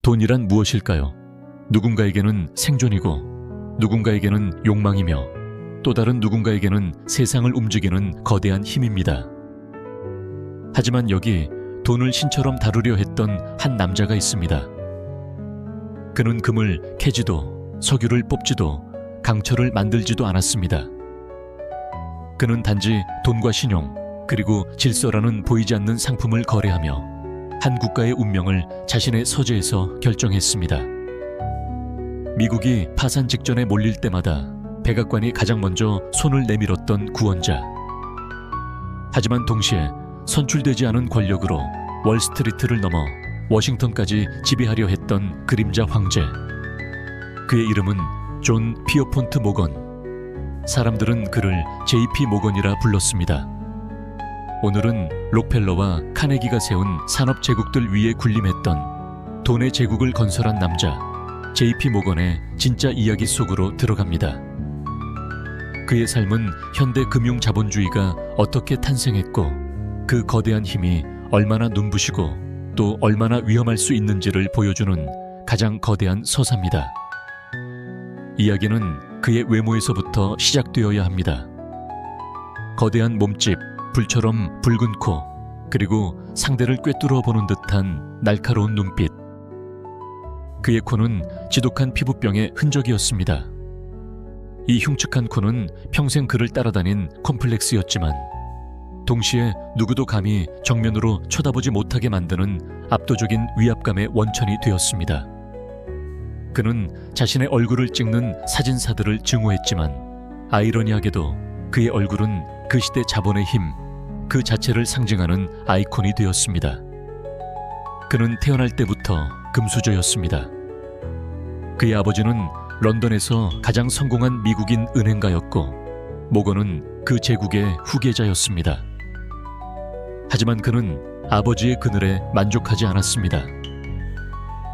돈이란 무엇일까요? 누군가에게는 생존이고 누군가에게는 욕망이며 또 다른 누군가에게는 세상을 움직이는 거대한 힘입니다. 하지만 여기 돈을 신처럼 다루려 했던 한 남자가 있습니다. 그는 금을 캐지도 석유를 뽑지도 강철을 만들지도 않았습니다. 그는 단지 돈과 신용 그리고 질서라는 보이지 않는 상품을 거래하며 한 국가의 운명을 자신의 서재에서 결정했습니다. 미국이 파산 직전에 몰릴 때마다 백악관이 가장 먼저 손을 내밀었던 구원자. 하지만 동시에 선출되지 않은 권력으로 월스트리트를 넘어 워싱턴까지 지배하려 했던 그림자 황제. 그의 이름은 존 피어폰트 모건. 사람들은 그를 JP 모건이라 불렀습니다. 오늘은 록펠러와 카네기가 세운 산업 제국들 위에 군림했던 돈의 제국을 건설한 남자 JP 모건의 진짜 이야기 속으로 들어갑니다. 그의 삶은 현대 금융 자본주의가 어떻게 탄생했고 그 거대한 힘이 얼마나 눈부시고 또 얼마나 위험할 수 있는지를 보여주는 가장 거대한 서사입니다. 이야기는 그의 외모에서부터 시작되어야 합니다. 거대한 몸집, 불처럼 붉은 코, 그리고 상대를 꿰뚫어 보는 듯한 날카로운 눈빛. 그의 코는 지독한 피부병의 흔적이었습니다. 이 흉측한 코는 평생 그를 따라다닌 콤플렉스였지만 동시에 누구도 감히 정면으로 쳐다보지 못하게 만드는 압도적인 위압감의 원천이 되었습니다. 그는 자신의 얼굴을 찍는 사진사들을 증오했지만 아이러니하게도 그의 얼굴은 그 시대 자본의 힘, 그 자체를 상징하는 아이콘이 되었습니다. 그는 태어날 때부터 금수저였습니다. 그의 아버지는 런던에서 가장 성공한 미국인 은행가였고 모건은 그 제국의 후계자였습니다. 하지만 그는 아버지의 그늘에 만족하지 않았습니다.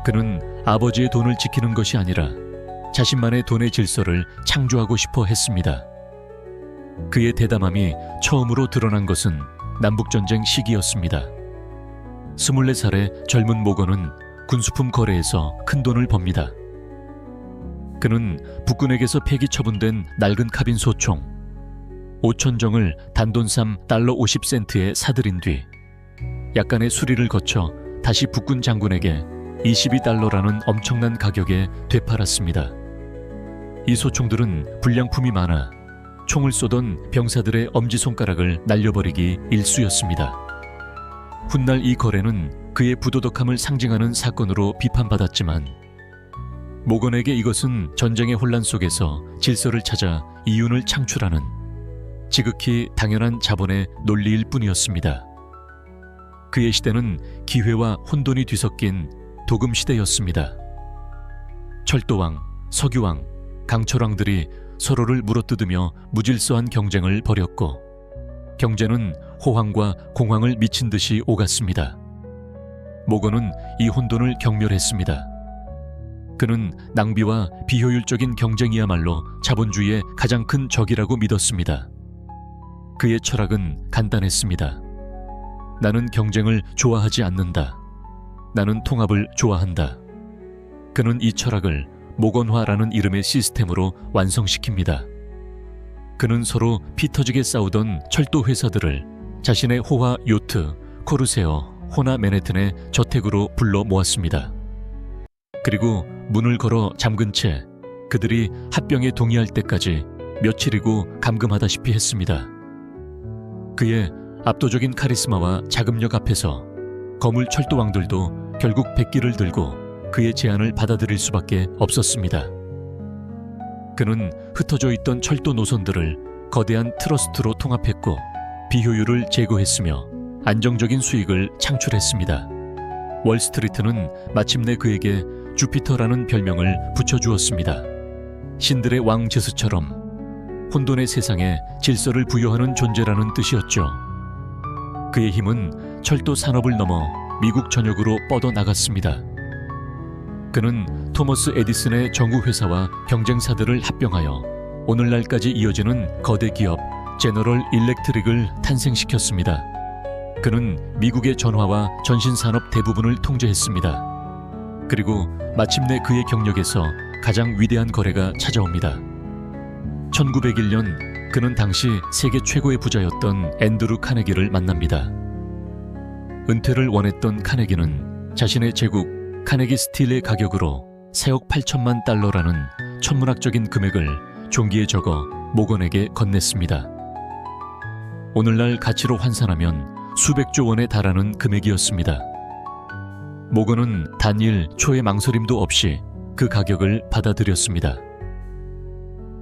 그는 아버지의 돈을 지키는 것이 아니라 자신만의 돈의 질서를 창조하고 싶어 했습니다. 그의 대담함이 처음으로 드러난 것은 남북전쟁 시기였습니다. 24살의 젊은 모건은 군수품 거래에서 큰 돈을 법니다. 그는 북군에게서 폐기 처분된 낡은 카빈 소총 5,000정을 단돈삼 달러 50센트에 사들인 뒤 약간의 수리를 거쳐 다시 북군 장군에게 22달러라는 엄청난 가격에 되팔았습니다. 이 소총들은 불량품이 많아 총을 쏘던 병사들의 엄지손가락을 날려버리기 일쑤였습니다. 훗날 이 거래는 그의 부도덕함을 상징하는 사건으로 비판받았지만 모건에게 이것은 전쟁의 혼란 속에서 질서를 찾아 이윤을 창출하는 지극히 당연한 자본의 논리일 뿐이었습니다. 그의 시대는 기회와 혼돈이 뒤섞인 도금 시대였습니다. 철도왕, 석유왕, 강철왕들이 서로를 물어뜯으며 무질서한 경쟁을 벌였고 경제는 호황과 공황을 미친 듯이 오갔습니다. 모건은 이 혼돈을 경멸했습니다. 그는 낭비와 비효율적인 경쟁이야말로 자본주의의 가장 큰 적이라고 믿었습니다. 그의 철학은 간단했습니다. 나는 경쟁을 좋아하지 않는다. 나는 통합을 좋아한다. 그는 이 철학을 모건화라는 이름의 시스템으로 완성시킵니다. 그는 서로 피 터지게 싸우던 철도 회사들을 자신의 호화 요트, 코르세어, 호나 맨해튼의 저택으로 불러 모았습니다. 그리고 문을 걸어 잠근 채 그들이 합병에 동의할 때까지 며칠이고 감금하다시피 했습니다. 그의 압도적인 카리스마와 자금력 앞에서 거물 철도왕들도 결국 백기를 들고 그의 제안을 받아들일 수밖에 없었습니다. 그는 흩어져 있던 철도 노선들을 거대한 트러스트로 통합했고 비효율을 제거했으며 안정적인 수익을 창출했습니다. 월스트리트는 마침내 그에게 주피터라는 별명을 붙여주었습니다. 신들의 왕 제스처럼 혼돈의 세상에 질서를 부여하는 존재라는 뜻이었죠. 그의 힘은 철도 산업을 넘어 미국 전역으로 뻗어나갔습니다. 그는 토머스 에디슨의 정구회사와 경쟁사들을 합병하여 오늘날까지 이어지는 거대 기업 제너럴 일렉트릭을 탄생시켰습니다. 그는 미국의 전화와 전신산업 대부분을 통제했습니다. 그리고 마침내 그의 경력에서 가장 위대한 거래가 찾아옵니다. 1901년 그는 당시 세계 최고의 부자였던 앤드루 카네기를 만납니다. 은퇴를 원했던 카네기는 자신의 제국 카네기 스틸의 가격으로 4억 8천만 달러라는 천문학적인 금액을 종기에 적어 모건에게 건넸습니다. 오늘날 가치로 환산하면 수백조 원에 달하는 금액이었습니다. 모건은 단일 초의 망설임도 없이 그 가격을 받아들였습니다.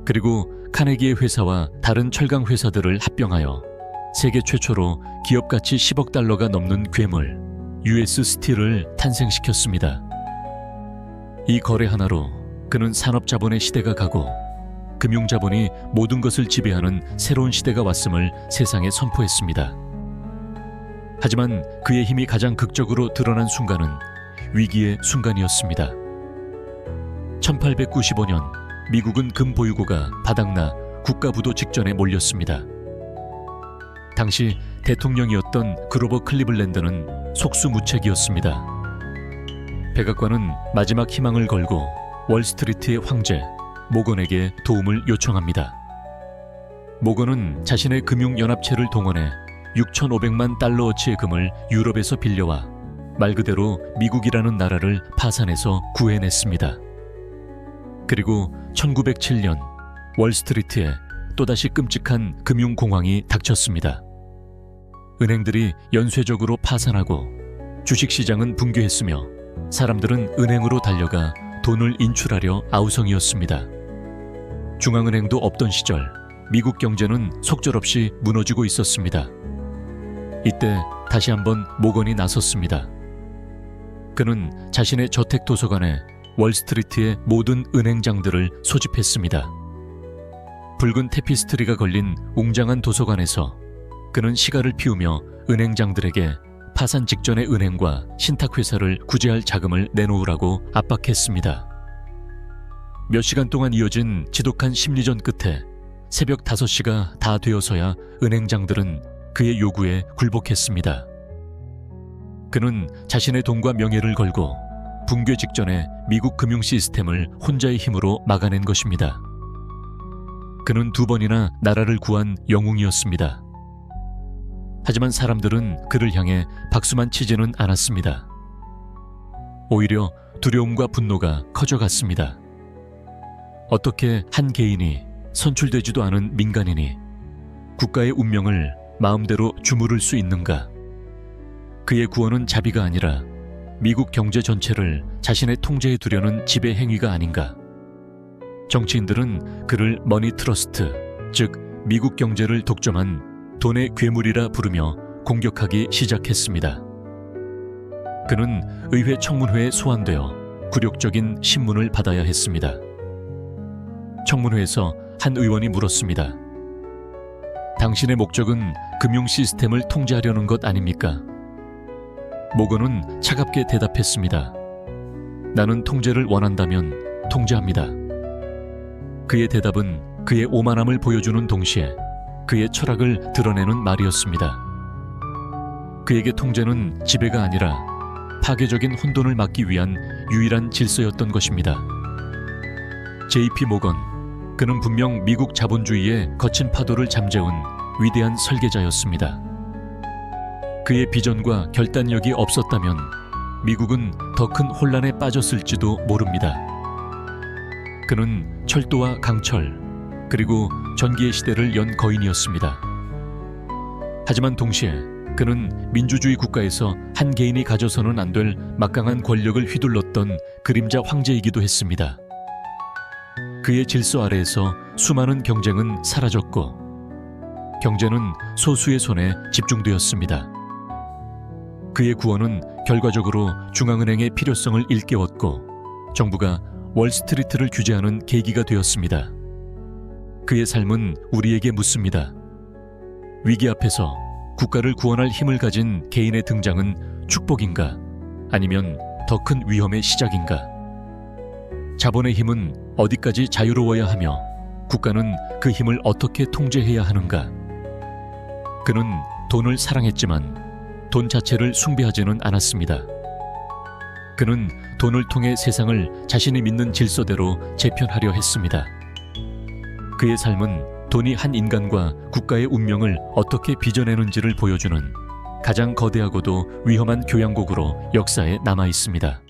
그리고 카네기의 회사와 다른 철강 회사들을 합병하여 세계 최초로 기업가치 10억 달러가 넘는 괴물 US 스틸을 탄생시켰습니다. 이 거래 하나로 그는 산업자본의 시대가 가고 금융자본이 모든 것을 지배하는 새로운 시대가 왔음을 세상에 선포했습니다. 하지만 그의 힘이 가장 극적으로 드러난 순간은 위기의 순간이었습니다. 1895년 미국은 금 보유고가 바닥나 국가부도 직전에 몰렸습니다. 당시 대통령이었던 그로버 클리블랜드는 속수무책이었습니다. 백악관은 마지막 희망을 걸고 월스트리트의 황제 모건에게 도움을 요청합니다. 모건은 자신의 금융연합체를 동원해 6,500만 달러어치의 금을 유럽에서 빌려와 말 그대로 미국이라는 나라를 파산해서 구해냈습니다. 그리고 1907년 월스트리트에 또다시 끔찍한 금융공황이 닥쳤습니다. 은행들이 연쇄적으로 파산하고 주식시장은 붕괴했으며 사람들은 은행으로 달려가 돈을 인출하려 아우성이었습니다. 중앙은행도 없던 시절 미국 경제는 속절없이 무너지고 있었습니다. 이때 다시 한번 모건이 나섰습니다. 그는 자신의 저택 도서관에 월스트리트의 모든 은행장들을 소집했습니다. 붉은 테피스트리가 걸린 웅장한 도서관에서 그는 시가를 피우며 은행장들에게 파산 직전의 은행과 신탁회사를 구제할 자금을 내놓으라고 압박했습니다. 몇 시간 동안 이어진 지독한 심리전 끝에 새벽 5시가 다 되어서야 은행장들은 그의 요구에 굴복했습니다. 그는 자신의 돈과 명예를 걸고 붕괴 직전에 미국 금융 시스템을 혼자의 힘으로 막아낸 것입니다. 그는 2번이나 나라를 구한 영웅이었습니다. 하지만 사람들은 그를 향해 박수만 치지는 않았습니다. 오히려 두려움과 분노가 커져갔습니다. 어떻게 한 개인이 선출되지도 않은 민간인이 국가의 운명을 마음대로 주무를 수 있는가? 그의 구원은 자비가 아니라 미국 경제 전체를 자신의 통제에 두려는 지배 행위가 아닌가? 정치인들은 그를 머니 트러스트, 즉 미국 경제를 독점한 돈의 괴물이라 부르며 공격하기 시작했습니다. 그는 의회 청문회에 소환되어 굴욕적인 신문을 받아야 했습니다. 청문회에서 한 의원이 물었습니다. 당신의 목적은 금융 시스템을 통제하려는 것 아닙니까? 모건은 차갑게 대답했습니다. 나는 통제를 원한다면 통제합니다. 그의 대답은 그의 오만함을 보여주는 동시에 그의 철학을 드러내는 말이었습니다. 그에게 통제는 지배가 아니라 파괴적인 혼돈을 막기 위한 유일한 질서였던 것입니다. J.P. 모건, 그는 분명 미국 자본주의의 거친 파도를 잠재운 위대한 설계자였습니다. 그의 비전과 결단력이 없었다면 미국은 더 큰 혼란에 빠졌을지도 모릅니다. 그는 철도와 강철, 그리고 전기의 시대를 연 거인이었습니다. 하지만 동시에 그는 민주주의 국가에서 한 개인이 가져서는 안 될 막강한 권력을 휘둘렀던 그림자 황제이기도 했습니다. 그의 질서 아래에서 수많은 경쟁은 사라졌고 경제는 소수의 손에 집중되었습니다. 그의 구원은 결과적으로 중앙은행의 필요성을 일깨웠고 정부가 월스트리트를 규제하는 계기가 되었습니다. 그의 삶은 우리에게 묻습니다. 위기 앞에서 국가를 구원할 힘을 가진 개인의 등장은 축복인가? 아니면 더 큰 위험의 시작인가? 자본의 힘은 어디까지 자유로워야 하며 국가는 그 힘을 어떻게 통제해야 하는가? 그는 돈을 사랑했지만 돈 자체를 숭배하지는 않았습니다. 그는 돈을 통해 세상을 자신이 믿는 질서대로 재편하려 했습니다. 그의 삶은 돈이 한 인간과 국가의 운명을 어떻게 빚어내는지를 보여주는 가장 거대하고도 위험한 교양곡으로 역사에 남아 있습니다.